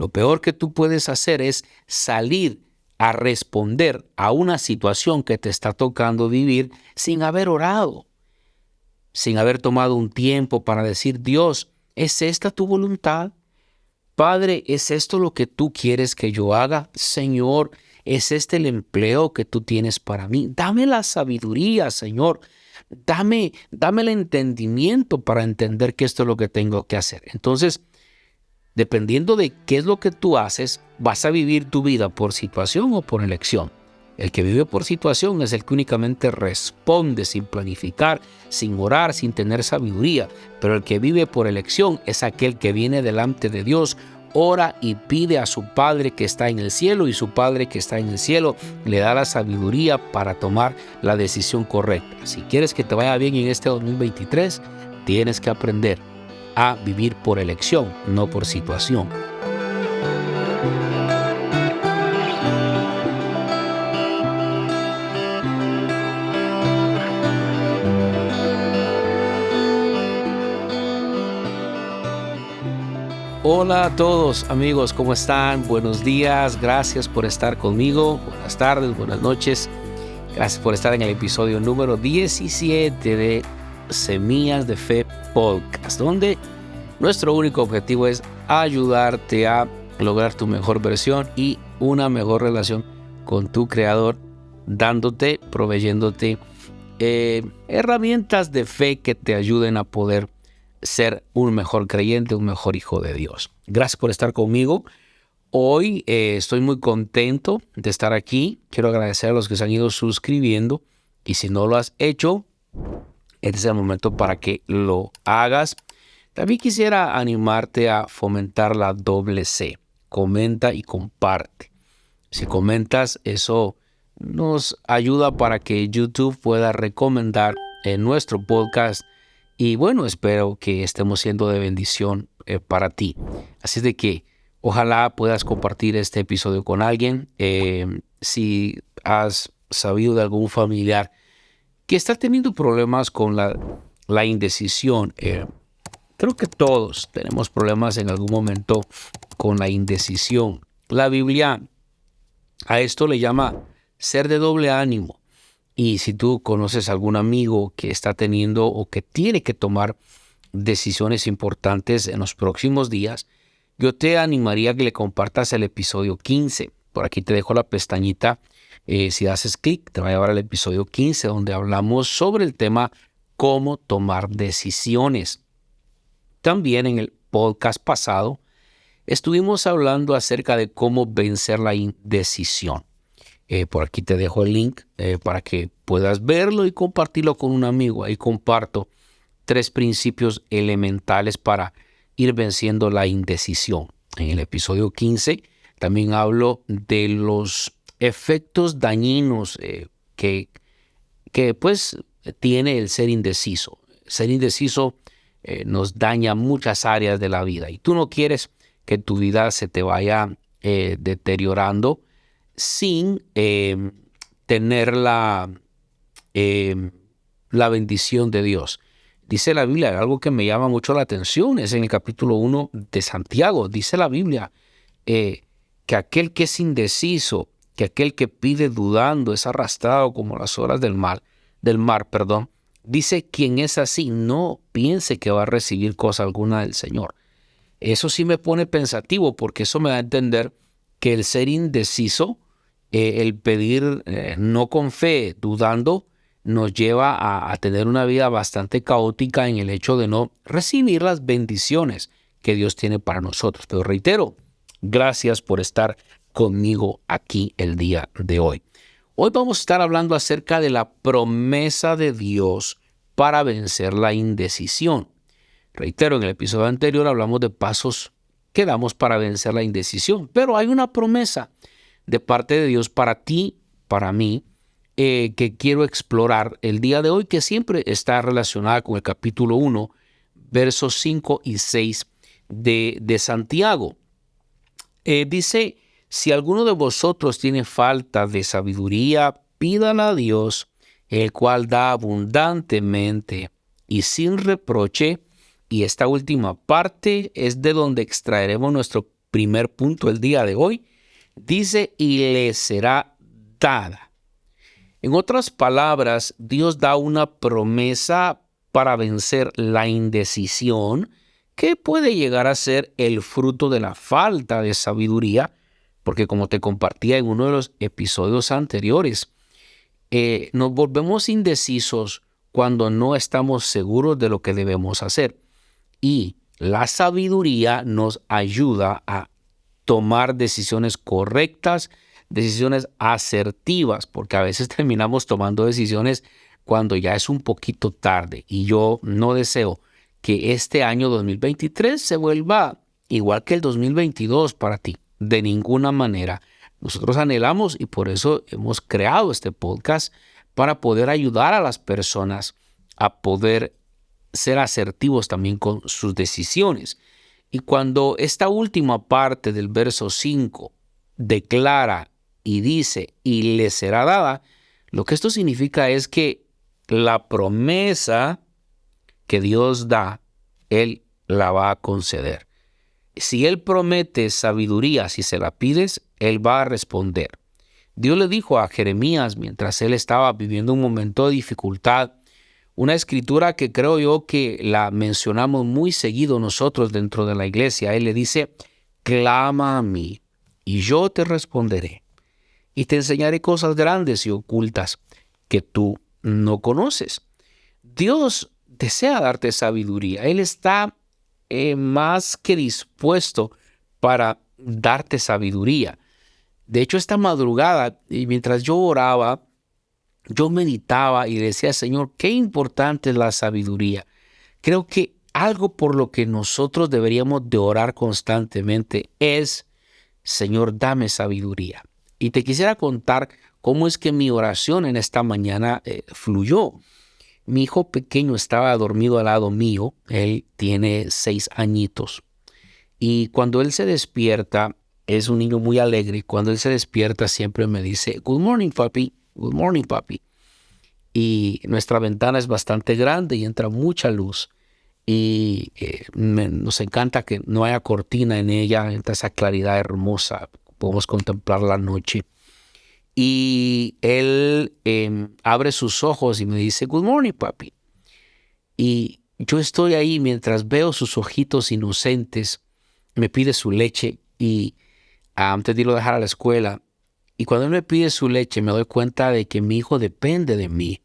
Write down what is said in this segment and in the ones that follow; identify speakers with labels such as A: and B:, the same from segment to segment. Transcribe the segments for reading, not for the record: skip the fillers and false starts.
A: Lo peor que tú puedes hacer es salir a responder a una situación que te está tocando vivir sin haber orado, sin haber tomado un tiempo para decir: Dios, ¿es esta tu voluntad? Padre, ¿es esto lo que tú quieres que yo haga? Señor, ¿es este el empleo que tú tienes para mí? Dame la sabiduría, Señor. Dame el entendimiento para entender que esto es lo que tengo que hacer. Entonces, dependiendo de qué es lo que tú haces, vas a vivir tu vida por situación o por elección. El que vive por situación es el que únicamente responde sin planificar, sin orar, sin tener sabiduría. Pero el que vive por elección es aquel que viene delante de Dios, ora y pide a su Padre que está en el cielo, y su Padre que está en el cielo le da la sabiduría para tomar la decisión correcta. Si quieres que te vaya bien en este 2023, tienes que aprender a vivir por elección, no por situación. Hola a todos amigos, ¿cómo están? Buenos días, gracias por estar conmigo, buenas tardes, buenas noches. Gracias por estar en el episodio número 17 de Semillas de Fe Podcast, donde nuestro único objetivo es ayudarte a lograr tu mejor versión y una mejor relación con tu Creador, dándote, proveyéndote herramientas de fe que te ayuden a poder ser un mejor creyente, un mejor hijo de Dios. Gracias por estar conmigo. Hoy estoy muy contento de estar aquí. Quiero agradecer a los que se han ido suscribiendo, y si no lo has hecho, este es el momento para que lo hagas. También quisiera animarte a fomentar la doble C. Comenta y comparte. Si comentas, eso nos ayuda para que YouTube pueda recomendar nuestro podcast. Y bueno, espero que estemos siendo de bendición para ti. Así de que ojalá puedas compartir este episodio con alguien. Si has sabido de algún familiar que está teniendo problemas con la indecisión, creo que todos tenemos problemas en algún momento con la indecisión. La Biblia a esto le llama ser de doble ánimo. Y si tú conoces algún amigo que está teniendo o que tiene que tomar decisiones importantes en los próximos días, yo te animaría a que le compartas el episodio 15. Por aquí te dejo la pestañita. Si haces clic, te va a llevar al episodio 15, donde hablamos sobre el tema cómo tomar decisiones. También en el podcast pasado estuvimos hablando acerca de cómo vencer la indecisión. Por aquí te dejo el link para que puedas verlo y compartirlo con un amigo. Ahí comparto 3 principios elementales para ir venciendo la indecisión. En el episodio 15 también hablo de los efectos dañinos que pues tiene el ser indeciso. Ser indeciso nos daña muchas áreas de la vida, y tú no quieres que tu vida se te vaya deteriorando sin tener la bendición de Dios. Dice la Biblia, algo que me llama mucho la atención, es en el capítulo 1 de Santiago. Dice la Biblia que aquel que es indeciso, que aquel que pide dudando es arrastrado como las olas del mar. Dice: quien es así, no piense que va a recibir cosa alguna del Señor. Eso sí me pone pensativo, porque eso me da a entender que el ser indeciso, el pedir no con fe, dudando, nos lleva a tener una vida bastante caótica en el hecho de no recibir las bendiciones que Dios tiene para nosotros. Pero reitero, gracias por estar conmigo aquí el día de hoy. Hoy vamos a estar hablando acerca de la promesa de Dios para vencer la indecisión. Reitero, en el episodio anterior hablamos de pasos que damos para vencer la indecisión, pero hay una promesa de parte de Dios para ti, para mí, que quiero explorar el día de hoy, que siempre está relacionada con el capítulo 1, versos 5 y 6 de Santiago. Dice: si alguno de vosotros tiene falta de sabiduría, pídala a Dios, el cual da abundantemente y sin reproche. Y esta última parte es de donde extraeremos nuestro primer punto del día de hoy. Dice, y le será dada. En otras palabras, Dios da una promesa para vencer la indecisión, que puede llegar a ser el fruto de la falta de sabiduría, porque como te compartía en uno de los episodios anteriores, nos volvemos indecisos cuando no estamos seguros de lo que debemos hacer. Y la sabiduría nos ayuda a tomar decisiones correctas, decisiones asertivas, porque a veces terminamos tomando decisiones cuando ya es un poquito tarde. Y yo no deseo que este año 2023 se vuelva igual que el 2022 para ti. De ninguna manera. Nosotros anhelamos y por eso hemos creado este podcast para poder ayudar a las personas a poder ser asertivos también con sus decisiones. Y cuando esta última parte del verso 5 declara y dice, y le será dada, lo que esto significa es que la promesa que Dios da, Él la va a conceder. Si Él promete sabiduría, si se la pides, Él va a responder. Dios le dijo a Jeremías mientras él estaba viviendo un momento de dificultad, una escritura que creo yo que la mencionamos muy seguido nosotros dentro de la iglesia. Él le dice, clama a mí y yo te responderé y te enseñaré cosas grandes y ocultas que tú no conoces. Dios desea darte sabiduría. Él está más que dispuesto para darte sabiduría. De hecho, esta madrugada, y mientras yo oraba, yo meditaba y decía, Señor, qué importante es la sabiduría. Creo que algo por lo que nosotros deberíamos de orar constantemente es, Señor, dame sabiduría. Y te quisiera contar cómo es que mi oración en esta mañana fluyó. Mi hijo pequeño estaba dormido al lado mío. Él tiene 6 añitos. Y cuando él se despierta, es un niño muy alegre. Cuando él se despierta siempre me dice, Good morning, papi. Good morning, papi. Y nuestra ventana es bastante grande y entra mucha luz. Y nos encanta que no haya cortina en ella. Entra esa claridad hermosa. Podemos contemplar la noche. Y él abre sus ojos y me dice, Good morning, papi. Y yo estoy ahí mientras veo sus ojitos inocentes. Me pide su leche y antes de irlo a dejar a la escuela. Y cuando él me pide su leche, me doy cuenta de que mi hijo depende de mí.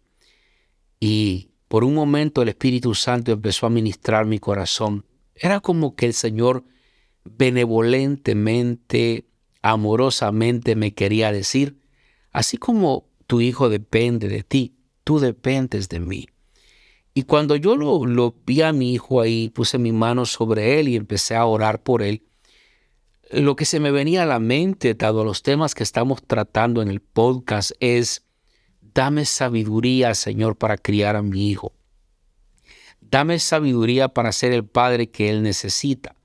A: Y por un momento el Espíritu Santo empezó a ministrar mi corazón. Era como que el Señor benevolentemente, amorosamente me quería decir, así como tu hijo depende de ti, tú dependes de mí. Y cuando yo lo vi a mi hijo ahí, puse mi mano sobre él y empecé a orar por él, lo que se me venía a la mente, dado los temas que estamos tratando en el podcast, es, dame sabiduría, Señor, para criar a mi hijo. Dame sabiduría para ser el padre que él necesita.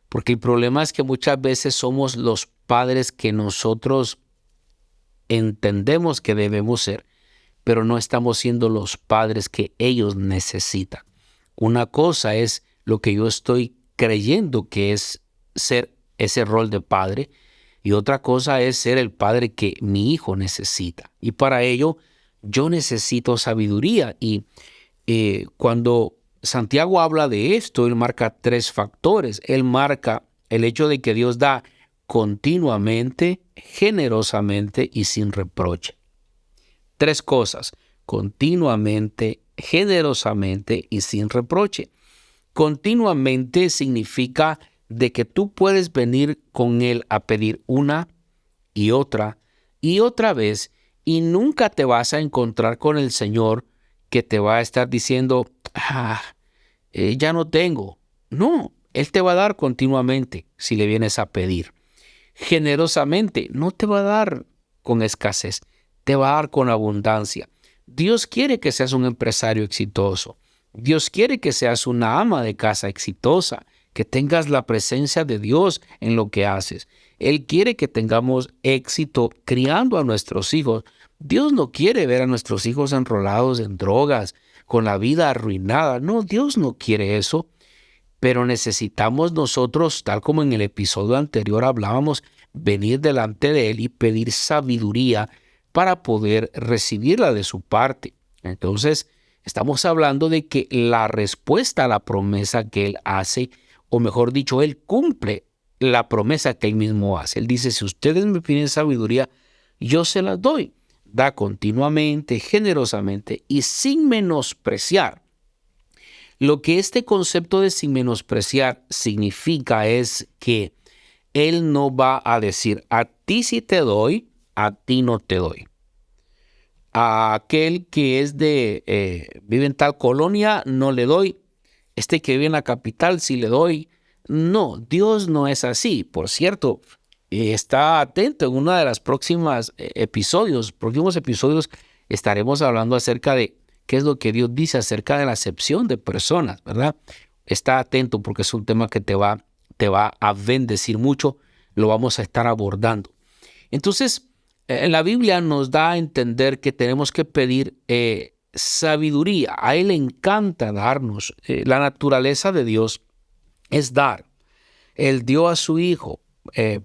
A: Porque el problema es que muchas veces somos los padres que nosotros entendemos que debemos ser, pero no estamos siendo los padres que ellos necesitan. Una cosa es lo que yo estoy creyendo que es ser ese rol de padre, y otra cosa es ser el padre que mi hijo necesita. Y para ello yo necesito sabiduría. Y cuando Santiago habla de esto, él marca 3 factores. Él marca el hecho de que Dios da continuamente, generosamente y sin reproche. 3 cosas: continuamente, generosamente y sin reproche. Continuamente significa de que tú puedes venir con Él a pedir una y otra vez, y nunca te vas a encontrar con el Señor que te va a estar diciendo, ya no tengo. No, Él te va a dar continuamente si le vienes a pedir. Generosamente, no te va a dar con escasez, te va a dar con abundancia. Dios quiere que seas un empresario exitoso. Dios quiere que seas una ama de casa exitosa, que tengas la presencia de Dios en lo que haces. Él quiere que tengamos éxito criando a nuestros hijos. Dios no quiere ver a nuestros hijos enrolados en drogas, con la vida arruinada. No, Dios no quiere eso. pero necesitamos nosotros, tal como en el episodio anterior hablábamos, venir delante de Él y pedir sabiduría para poder recibirla de su parte. Entonces, estamos hablando de que la respuesta a la promesa que Él hace, o mejor dicho, Él cumple la promesa que Él mismo hace. Él dice, si ustedes me piden sabiduría, yo se las doy. Da continuamente, generosamente y sin menospreciar. Lo que este concepto de sin menospreciar significa es que Él no va a decir, a ti sí te doy, a ti no te doy. A aquel que es vive en tal colonia, no le doy. Este que vive en la capital, sí le doy. No, Dios no es así. Por cierto, está atento en uno de los próximos episodios estaremos hablando acerca de qué es lo que Dios dice acerca de la acepción de personas, ¿verdad? Está atento porque es un tema que te va a bendecir mucho. Lo vamos a estar abordando. Entonces, la Biblia nos da a entender que tenemos que pedir sabiduría. A Él le encanta darnos. La naturaleza de Dios es dar. Él dio a su Hijo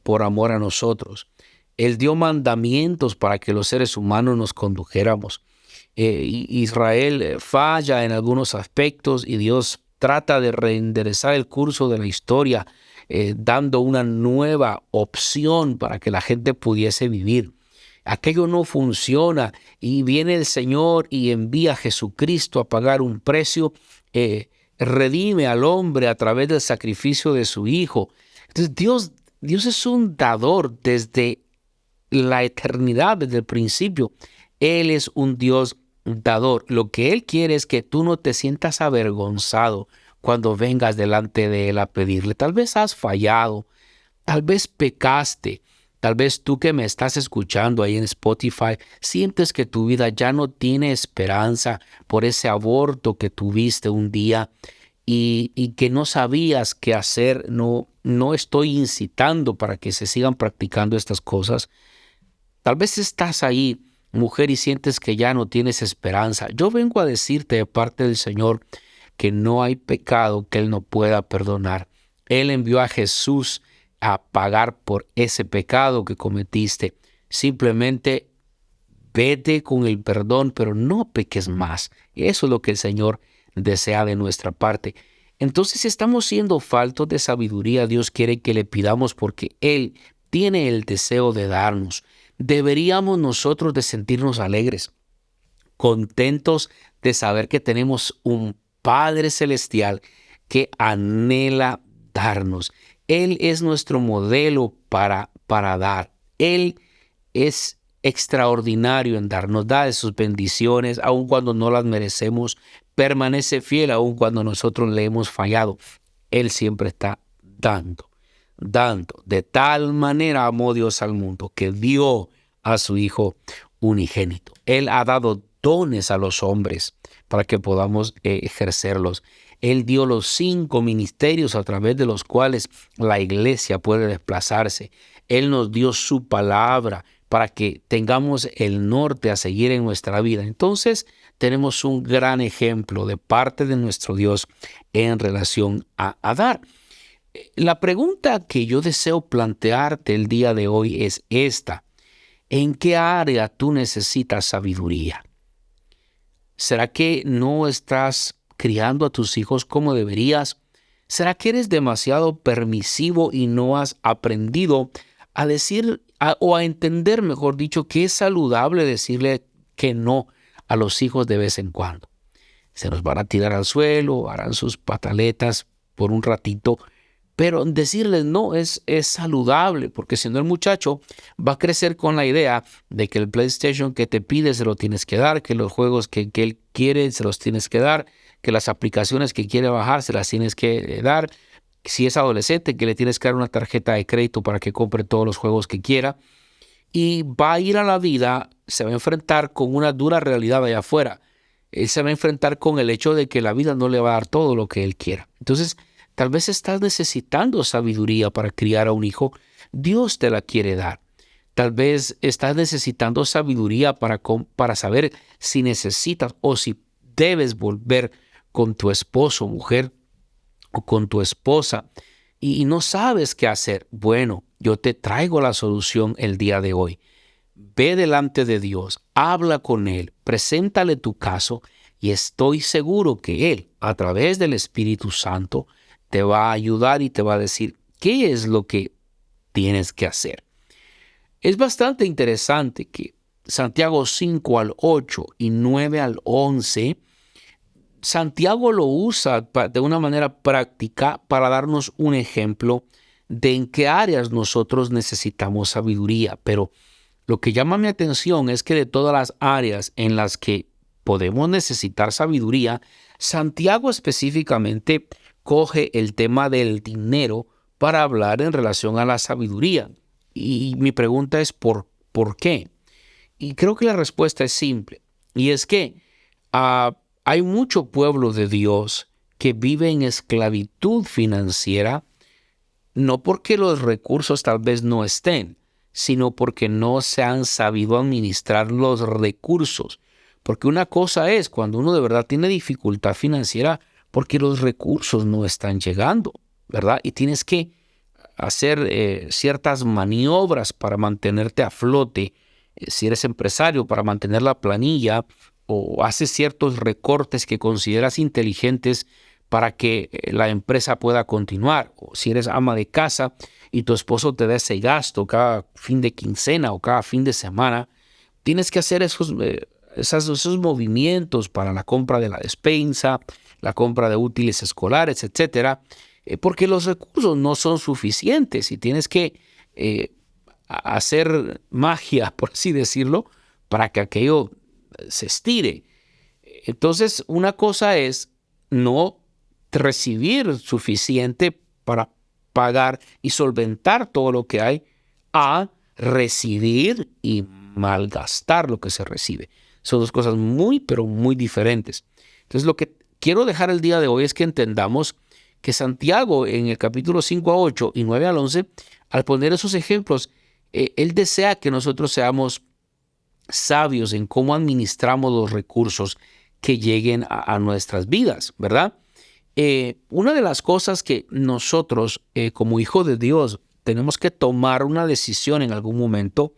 A: por amor a nosotros. Él dio mandamientos para que los seres humanos nos condujéramos. Israel falla en algunos aspectos y Dios trata de reenderezar el curso de la historia, dando una nueva opción para que la gente pudiese vivir. Aquello no funciona y viene el Señor y envía a Jesucristo a pagar un precio, redime al hombre a través del sacrificio de su Hijo. Entonces Dios es un dador desde la eternidad, desde el principio. Él es un Dios dador. Lo que Él quiere es que tú no te sientas avergonzado cuando vengas delante de Él a pedirle. Tal vez has fallado, tal vez pecaste, tal vez tú que me estás escuchando ahí en Spotify, sientes que tu vida ya no tiene esperanza por ese aborto que tuviste un día y que no sabías qué hacer. No estoy incitando para que se sigan practicando estas cosas. Tal vez estás ahí, mujer, y sientes que ya no tienes esperanza. Yo vengo a decirte de parte del Señor que no hay pecado que Él no pueda perdonar. Él envió a Jesús a pagar por ese pecado que cometiste. Simplemente vete con el perdón, pero no peques más. Eso es lo que el Señor desea de nuestra parte. Entonces, si estamos siendo faltos de sabiduría, Dios quiere que le pidamos porque Él tiene el deseo de darnos. Deberíamos nosotros de sentirnos alegres, contentos de saber que tenemos un Padre Celestial que anhela darnos. Él es nuestro modelo para dar. Él es extraordinario en dar. Nos da de sus bendiciones, aun cuando no las merecemos. Permanece fiel aun cuando nosotros le hemos fallado. Él siempre está dando. De tal manera amó Dios al mundo que dio a su Hijo unigénito. Él ha dado dones a los hombres para que podamos ejercerlos. Él dio los 5 ministerios a través de los cuales la iglesia puede desplazarse. Él nos dio su palabra para que tengamos el norte a seguir en nuestra vida. Entonces, tenemos un gran ejemplo de parte de nuestro Dios en relación a dar. La pregunta que yo deseo plantearte el día de hoy es esta. ¿En qué área tú necesitas sabiduría? ¿Será que no estás criando a tus hijos como deberías? ¿Será que eres demasiado permisivo y no has aprendido a decir o a entender, mejor dicho, que es saludable decirle que no a los hijos de vez en cuando? Se nos van a tirar al suelo, harán sus pataletas por un ratito, pero decirles no es saludable, porque si no el muchacho va a crecer con la idea de que el PlayStation que te pide se lo tienes que dar, que los juegos que él quiere se los tienes que dar, que las aplicaciones que quiere bajar se las tienes que dar. Si es adolescente, que le tienes que dar una tarjeta de crédito para que compre todos los juegos que quiera. Y va a ir a la vida, se va a enfrentar con una dura realidad allá afuera. Él se va a enfrentar con el hecho de que la vida no le va a dar todo lo que él quiera. Entonces, tal vez estás necesitando sabiduría para criar a un hijo. Dios te la quiere dar. Tal vez estás necesitando sabiduría para saber si necesitas o si debes volver con tu esposo, mujer, o con tu esposa y no sabes qué hacer. Bueno, yo te traigo la solución el día de hoy. Ve delante de Dios, habla con Él, preséntale tu caso y estoy seguro que Él, a través del Espíritu Santo, te va a ayudar y te va a decir qué es lo que tienes que hacer. Es bastante interesante que Santiago 5 al 8 y 9 al 11, Santiago lo usa de una manera práctica para darnos un ejemplo de en qué áreas nosotros necesitamos sabiduría. Pero lo que llama mi atención es que de todas las áreas en las que podemos necesitar sabiduría, Santiago específicamente coge el tema del dinero para hablar en relación a la sabiduría. Y mi pregunta es ¿por qué? Y creo que la respuesta es simple. Y es que hay mucho pueblo de Dios que vive en esclavitud financiera, no porque los recursos tal vez no estén, sino porque no se han sabido administrar los recursos. Porque una cosa es cuando uno de verdad tiene dificultad financiera porque los recursos no están llegando, ¿verdad? Y tienes que hacer ciertas maniobras para mantenerte a flote. Si eres empresario, para mantener la planilla, o haces ciertos recortes que consideras inteligentes para que la empresa pueda continuar. O si eres ama de casa y tu esposo te da ese gasto cada fin de quincena o cada fin de semana, tienes que hacer esos movimientos para la compra de la despensa, la compra de útiles escolares, etcétera, porque los recursos no son suficientes y tienes que hacer magia, por así decirlo, para que aquello se estire. Entonces, una cosa es no recibir suficiente para pagar y solventar todo lo que hay, a recibir y malgastar lo que se recibe. Son dos cosas muy, pero muy diferentes. Entonces, lo que quiero dejar el día de hoy es que entendamos que Santiago en el capítulo 5 a 8 y 9 al 11, al poner esos ejemplos, él desea que nosotros seamos sabios en cómo administramos los recursos que lleguen a nuestras vidas, ¿verdad? Una de las cosas que nosotros, como hijos de Dios, tenemos que tomar una decisión en algún momento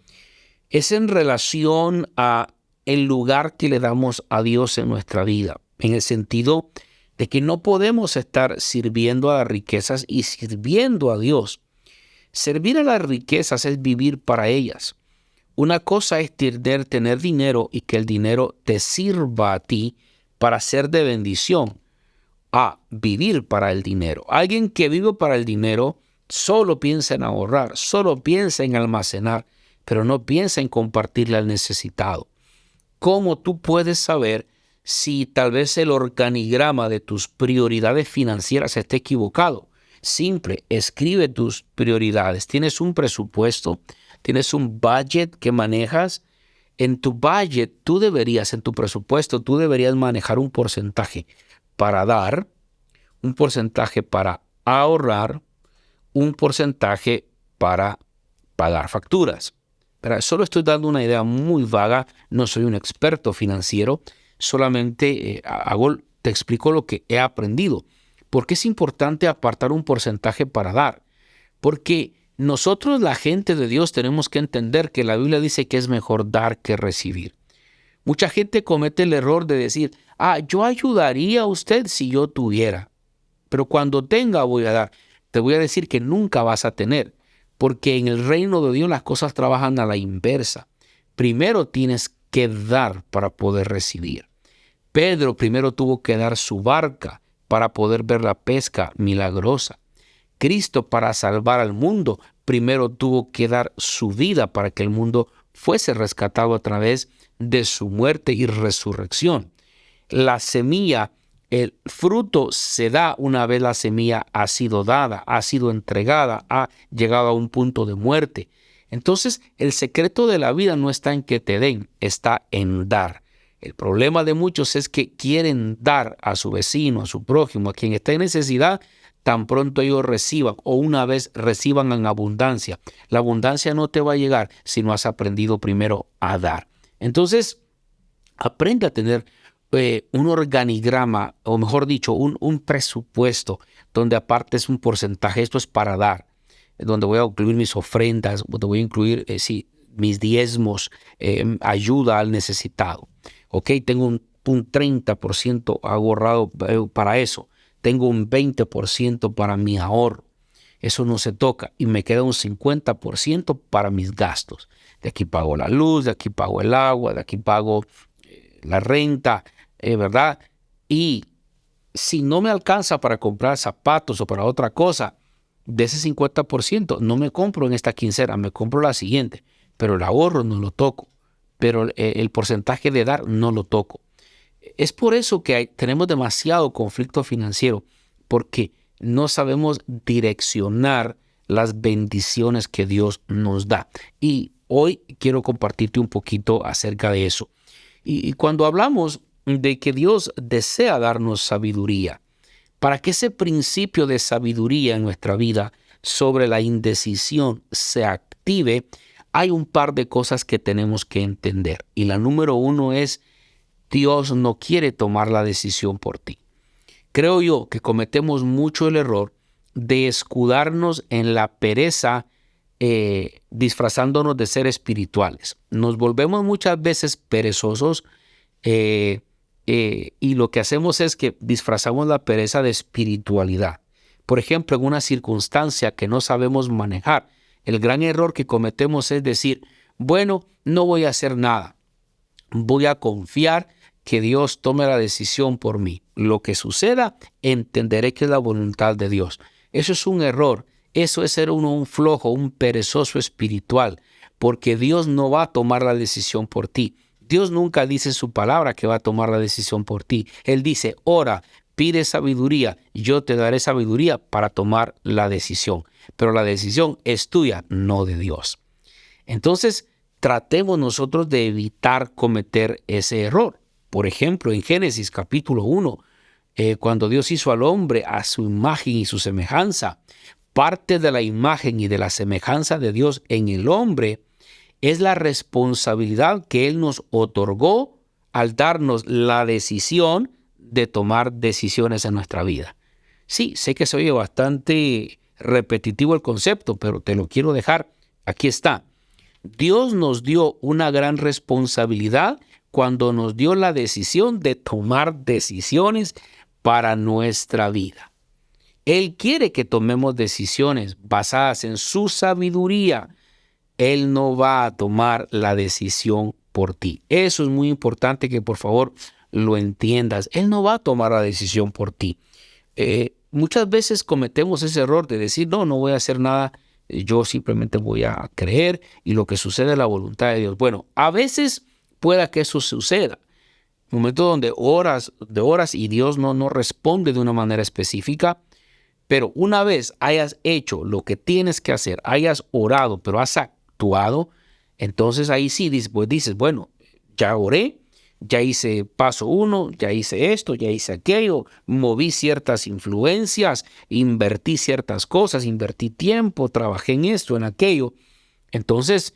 A: es en relación a el lugar que le damos a Dios en nuestra vida, en el sentido de que no podemos estar sirviendo a las riquezas y sirviendo a Dios. Servir a las riquezas es vivir para ellas. Una cosa es tener dinero y que el dinero te sirva a ti para ser de bendición, a vivir para el dinero. Alguien que vive para el dinero solo piensa en ahorrar, solo piensa en almacenar, pero no piensa en compartirle al necesitado. ¿Cómo tú puedes saber si tal vez el organigrama de tus prioridades financieras esté equivocado? Simple, escribe tus prioridades. ¿Tienes un presupuesto? ¿Tienes un budget que manejas? En tu budget, en tu presupuesto, tú deberías manejar un porcentaje para dar, un porcentaje para ahorrar, un porcentaje para pagar facturas. Pero solo estoy dando una idea muy vaga, no soy un experto financiero, solamente te explico lo que he aprendido. ¿Por qué es importante apartar un porcentaje para dar? Porque nosotros, la gente de Dios, tenemos que entender que la Biblia dice que es mejor dar que recibir. Mucha gente comete el error de decir, yo ayudaría a usted si yo tuviera, pero cuando tenga voy a dar. Te voy a decir que nunca vas a tener, porque en el reino de Dios las cosas trabajan a la inversa. Primero tienes que dar para poder recibir. Pedro primero tuvo que dar su barca para poder ver la pesca milagrosa. Cristo, para salvar al mundo, primero tuvo que dar su vida para que el mundo fuese rescatado a través de su muerte y resurrección. La semilla, el fruto se da una vez la semilla ha sido dada, ha sido entregada, ha llegado a un punto de muerte. Entonces, el secreto de la vida no está en que te den, está en dar. El problema de muchos es que quieren dar a su vecino, a su prójimo, a quien está en necesidad, tan pronto ellos reciban o una vez reciban en abundancia. La abundancia no te va a llegar si no has aprendido primero a dar. Entonces, aprende a tener un organigrama, o mejor dicho, un presupuesto donde aparte es un porcentaje, esto es para dar, donde voy a incluir mis ofrendas, donde voy a incluir mis diezmos, ayuda al necesitado. Ok, tengo un 30% ahorrado para eso, tengo un 20% para mi ahorro. Eso no se toca y me queda un 50% para mis gastos. De aquí pago la luz, de aquí pago el agua, de aquí pago la renta, ¿verdad? Y si no me alcanza para comprar zapatos o para otra cosa, de ese 50% no me compro en esta quincena, me compro la siguiente, pero el ahorro no lo toco, pero el porcentaje de dar no lo toco. Es por eso que tenemos demasiado conflicto financiero, porque no sabemos direccionar las bendiciones que Dios nos da. Y hoy quiero compartirte un poquito acerca de eso. Y cuando hablamos de que Dios desea darnos sabiduría, para que ese principio de sabiduría en nuestra vida sobre la indecisión se active, hay un par de cosas que tenemos que entender. Y la número uno es, Dios no quiere tomar la decisión por ti. Creo yo que cometemos mucho el error de escudarnos en la pereza, disfrazándonos de ser espirituales. Nos volvemos muchas veces perezosos y lo que hacemos es que disfrazamos la pereza de espiritualidad. Por ejemplo, en una circunstancia que no sabemos manejar, el gran error que cometemos es decir, bueno, no voy a hacer nada, voy a confiar que Dios tome la decisión por mí. Lo que suceda, entenderé que es la voluntad de Dios. Eso es un error. Eso es ser uno un flojo, un perezoso espiritual, porque Dios no va a tomar la decisión por ti. Dios nunca dice en su palabra que va a tomar la decisión por ti. Él dice, ora, pide sabiduría, yo te daré sabiduría para tomar la decisión. Pero la decisión es tuya, no de Dios. Entonces, tratemos nosotros de evitar cometer ese error. Por ejemplo, en Génesis capítulo 1, cuando Dios hizo al hombre a su imagen y su semejanza, parte de la imagen y de la semejanza de Dios en el hombre es la responsabilidad que Él nos otorgó al darnos la decisión de tomar decisiones en nuestra vida. Sí, sé que se oye bastante repetitivo el concepto, pero te lo quiero dejar. Aquí está. Dios nos dio una gran responsabilidad cuando nos dio la decisión de tomar decisiones para nuestra vida. Él quiere que tomemos decisiones basadas en su sabiduría. Él no va a tomar la decisión por ti. Eso es muy importante que por favor lo entiendas. Él no va a tomar la decisión por ti. Muchas veces cometemos ese error de decir, no voy a hacer nada. Yo simplemente voy a creer y lo que sucede es la voluntad de Dios. Bueno, a veces pueda que eso suceda. Momentos donde oras y Dios no responde de una manera específica. Pero una vez hayas hecho lo que tienes que hacer, hayas orado, pero has actuado, entonces ahí sí dices, bueno, ya oré, ya hice paso 1, ya hice esto, ya hice aquello, moví ciertas influencias, invertí ciertas cosas, invertí tiempo, trabajé en esto, en aquello. Entonces,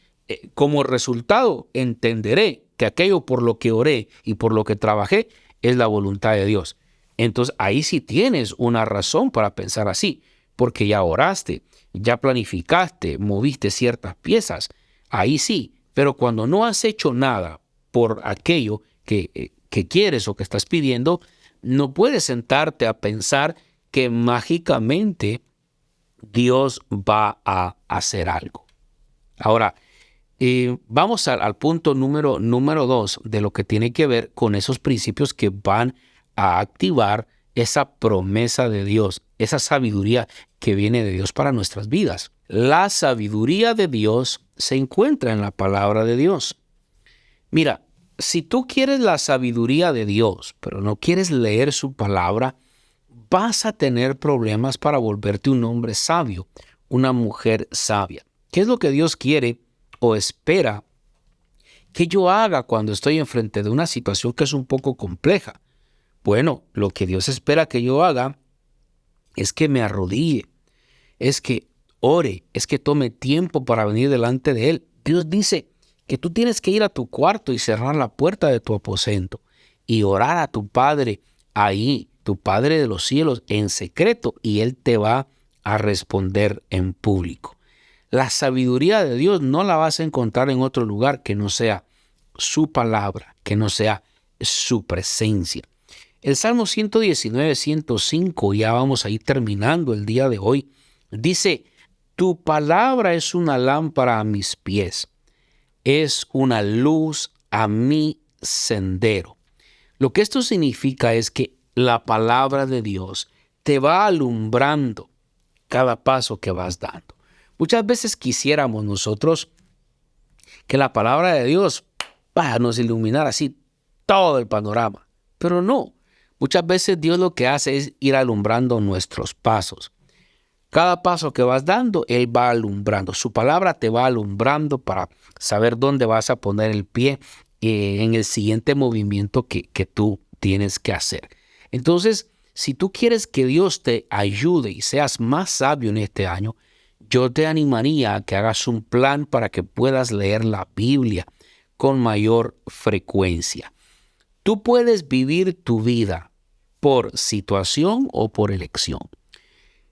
A: como resultado, entenderé que aquello por lo que oré y por lo que trabajé es la voluntad de Dios. Entonces, ahí sí tienes una razón para pensar así, porque ya oraste, ya planificaste, moviste ciertas piezas. Ahí sí, pero cuando no has hecho nada por aquello que quieres o que estás pidiendo, no puedes sentarte a pensar que mágicamente Dios va a hacer algo. Ahora, vamos al punto número 2 de lo que tiene que ver con esos principios que van a activar esa promesa de Dios, esa sabiduría que viene de Dios para nuestras vidas. La sabiduría de Dios se encuentra en la palabra de Dios. Mira, si tú quieres la sabiduría de Dios, pero no quieres leer su palabra, vas a tener problemas para volverte un hombre sabio, una mujer sabia. ¿Qué es lo que Dios quiere o espera que yo haga cuando estoy enfrente de una situación que es un poco compleja? Bueno, lo que Dios espera que yo haga es que me arrodille, es que ore, es que tome tiempo para venir delante de Él. Dios dice que tú tienes que ir a tu cuarto y cerrar la puerta de tu aposento y orar a tu Padre ahí, tu Padre de los cielos, en secreto, y Él te va a responder en público. La sabiduría de Dios no la vas a encontrar en otro lugar que no sea su palabra, que no sea su presencia. El Salmo 119, 105, ya vamos a ir terminando el día de hoy, dice: tu palabra es una lámpara a mis pies, es una luz a mi sendero. Lo que esto significa es que la palabra de Dios te va alumbrando cada paso que vas dando. Muchas veces quisiéramos nosotros que la palabra de Dios nos iluminara así todo el panorama, pero no. Muchas veces Dios lo que hace es ir alumbrando nuestros pasos. Cada paso que vas dando, Él va alumbrando. Su palabra te va alumbrando para saber dónde vas a poner el pie en el siguiente movimiento que tú tienes que hacer. Entonces, si tú quieres que Dios te ayude y seas más sabio en este año, yo te animaría a que hagas un plan para que puedas leer la Biblia con mayor frecuencia. Tú puedes vivir tu vida por situación o por elección.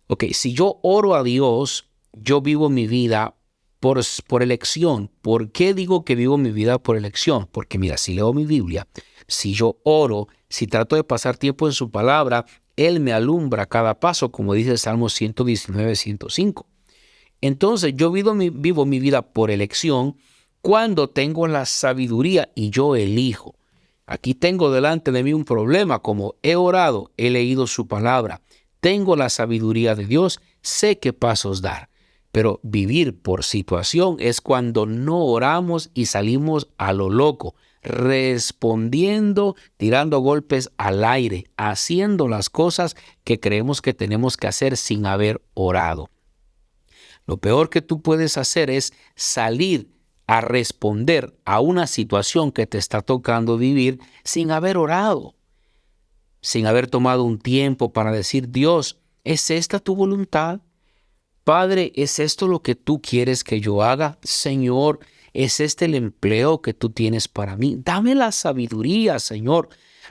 A: Ok, si yo oro a Dios, yo vivo mi vida por elección. ¿Por qué digo que vivo mi vida por elección? Porque mira, si leo mi Biblia, si yo oro, si trato de pasar tiempo en su palabra, Él me alumbra cada paso, como dice el Salmo 119, 105. Entonces yo vivo mi vida por elección cuando tengo la sabiduría y yo elijo. Aquí tengo delante de mí un problema, como he orado, he leído su palabra, tengo la sabiduría de Dios, sé qué pasos dar. Pero vivir por situación es cuando no oramos y salimos a lo loco, respondiendo, tirando golpes al aire, haciendo las cosas que creemos que tenemos que hacer sin haber orado. Lo peor que tú puedes hacer es salir a responder a una situación que te está tocando vivir sin haber orado, sin haber tomado un tiempo para decir: Dios, ¿es esta tu voluntad? Padre, ¿es esto lo que tú quieres que yo haga? Señor, ¿es este el empleo que tú tienes para mí? Dame la sabiduría, Señor.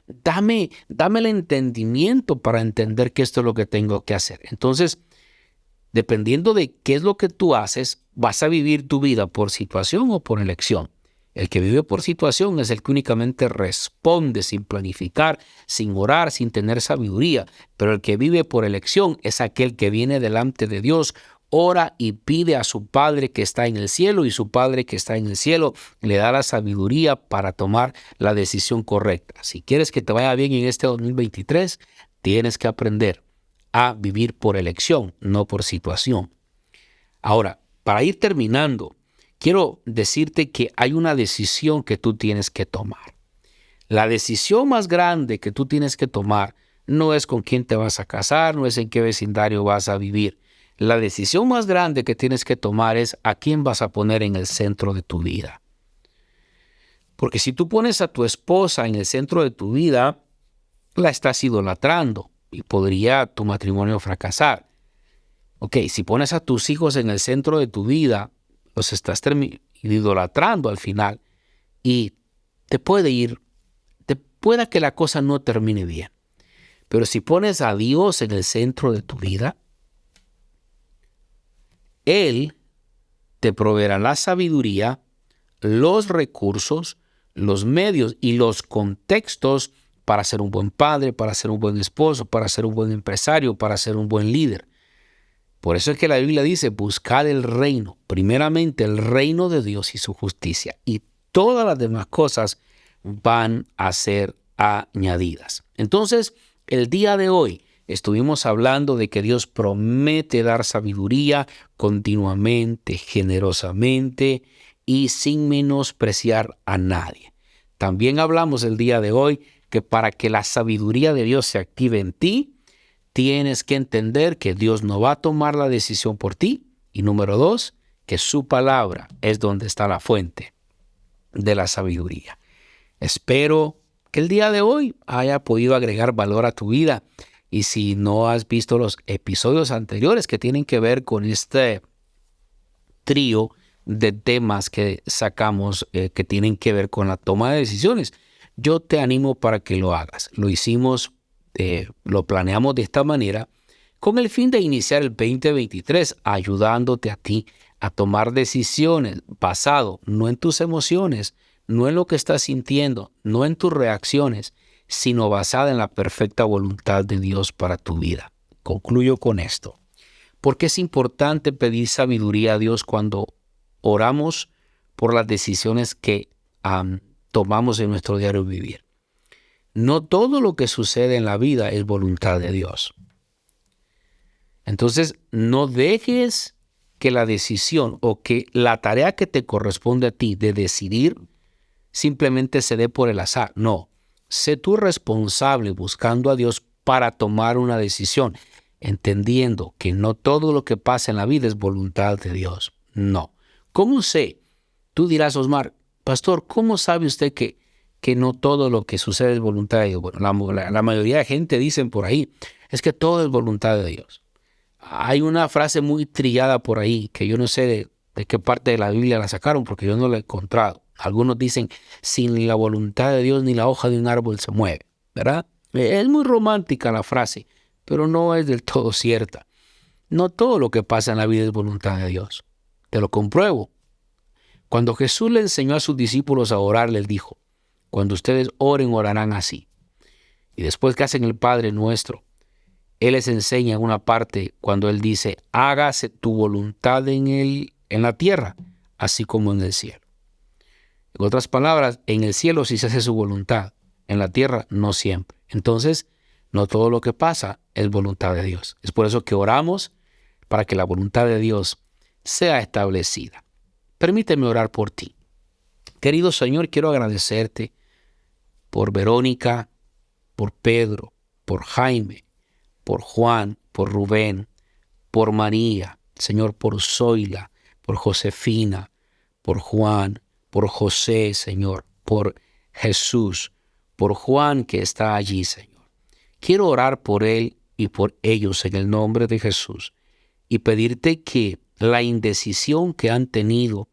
A: Dame el entendimiento para entender que esto es lo que tengo que hacer. Entonces, dependiendo de qué es lo que tú haces, vas a vivir tu vida por situación o por elección. El que vive por situación es el que únicamente responde sin planificar, sin orar, sin tener sabiduría. Pero el que vive por elección es aquel que viene delante de Dios, ora y pide a su Padre que está en el cielo, y su Padre que está en el cielo le da la sabiduría para tomar la decisión correcta. Si quieres que te vaya bien en este 2023, tienes que aprender a vivir por elección, no por situación. Ahora, para ir terminando, quiero decirte que hay una decisión que tú tienes que tomar. La decisión más grande que tú tienes que tomar no es con quién te vas a casar, no es en qué vecindario vas a vivir. La decisión más grande que tienes que tomar es a quién vas a poner en el centro de tu vida. Porque si tú pones a tu esposa en el centro de tu vida, la estás idolatrando y podría tu matrimonio fracasar. Ok, si pones a tus hijos en el centro de tu vida, los estás idolatrando al final y pueda que la cosa no termine bien. Pero si pones a Dios en el centro de tu vida, Él te proveerá la sabiduría, los recursos, los medios y los contextos para ser un buen padre, para ser un buen esposo, para ser un buen empresario, para ser un buen líder. Por eso es que la Biblia dice: buscad el reino, primeramente el reino de Dios y su justicia, y todas las demás cosas van a ser añadidas. Entonces, el día de hoy estuvimos hablando de que Dios promete dar sabiduría continuamente, generosamente y sin menospreciar a nadie. También hablamos el día de hoy que para que la sabiduría de Dios se active en ti, tienes que entender que Dios no va a tomar la decisión por ti. Y número 2, que su palabra es donde está la fuente de la sabiduría. Espero que el día de hoy haya podido agregar valor a tu vida. Y si no has visto los episodios anteriores que tienen que ver con este trío de temas que sacamos que tienen que ver con la toma de decisiones, yo te animo para que lo hagas. Lo planeamos de esta manera con el fin de iniciar el 2023 ayudándote a ti a tomar decisiones basado no en tus emociones, no en lo que estás sintiendo, no en tus reacciones, sino basada en la perfecta voluntad de Dios para tu vida. Concluyo con esto. Porque es importante pedir sabiduría a Dios cuando oramos por las decisiones que tomamos en nuestro diario vivir. No todo lo que sucede en la vida es voluntad de Dios. Entonces, no dejes que la decisión o que la tarea que te corresponde a ti de decidir simplemente se dé por el azar. No, sé tú responsable buscando a Dios para tomar una decisión, entendiendo que no todo lo que pasa en la vida es voluntad de Dios. No. ¿Cómo sé? Tú dirás, Osmar, pastor, ¿cómo sabe usted que no todo lo que sucede es voluntad de Dios? Bueno, la mayoría de gente dicen por ahí, es que todo es voluntad de Dios. Hay una frase muy trillada por ahí que yo no sé de qué parte de la Biblia la sacaron porque yo no la he encontrado. Algunos dicen, sin la voluntad de Dios ni la hoja de un árbol se mueve, ¿verdad? Es muy romántica la frase, pero no es del todo cierta. No todo lo que pasa en la vida es voluntad de Dios. Te lo compruebo. Cuando Jesús le enseñó a sus discípulos a orar, les dijo, cuando ustedes oren, orarán así. Y después que hacen el Padre Nuestro, Él les enseña en una parte cuando Él dice, hágase tu voluntad en la tierra, así como en el cielo. En otras palabras, en el cielo sí se hace su voluntad, en la tierra no siempre. Entonces, no todo lo que pasa es voluntad de Dios. Es por eso que oramos para que la voluntad de Dios sea establecida. Permíteme orar por ti. Querido Señor, quiero agradecerte por Verónica, por Pedro, por Jaime, por Juan, por Rubén, por María, Señor, por Zoila, por Josefina, por Juan, por José, Señor, por Jesús, por Juan que está allí, Señor. Quiero orar por él y por ellos en el nombre de Jesús y pedirte que la indecisión que han tenido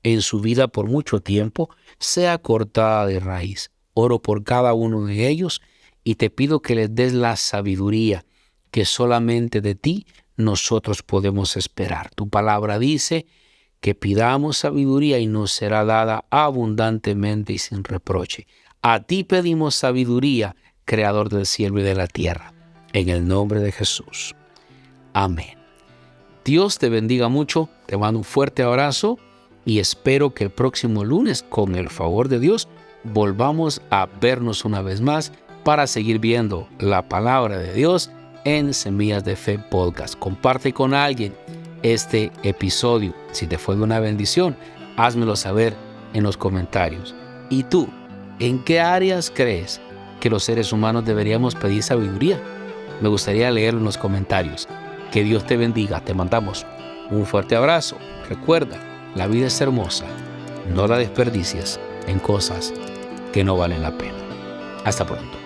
A: en su vida por mucho tiempo sea cortada de raíz. Oro por cada uno de ellos y te pido que les des la sabiduría que solamente de ti nosotros podemos esperar. Tu palabra dice que pidamos sabiduría y nos será dada abundantemente y sin reproche. A ti pedimos sabiduría, Creador del cielo y de la tierra, en el nombre de Jesús. Amén. Dios te bendiga mucho, te mando un fuerte abrazo y espero que el próximo lunes, con el favor de Dios, volvamos a vernos una vez más para seguir viendo la palabra de Dios en Semillas de Fe Podcast. Comparte con alguien este episodio. Si te fue de una bendición, házmelo saber en los comentarios. ¿Y tú, en qué áreas crees que los seres humanos deberíamos pedir sabiduría? Me gustaría leerlo en los comentarios. Que Dios te bendiga. Te mandamos un fuerte abrazo. Recuerda, la vida es hermosa. No la desperdicies en cosas que no valen la pena. Hasta pronto.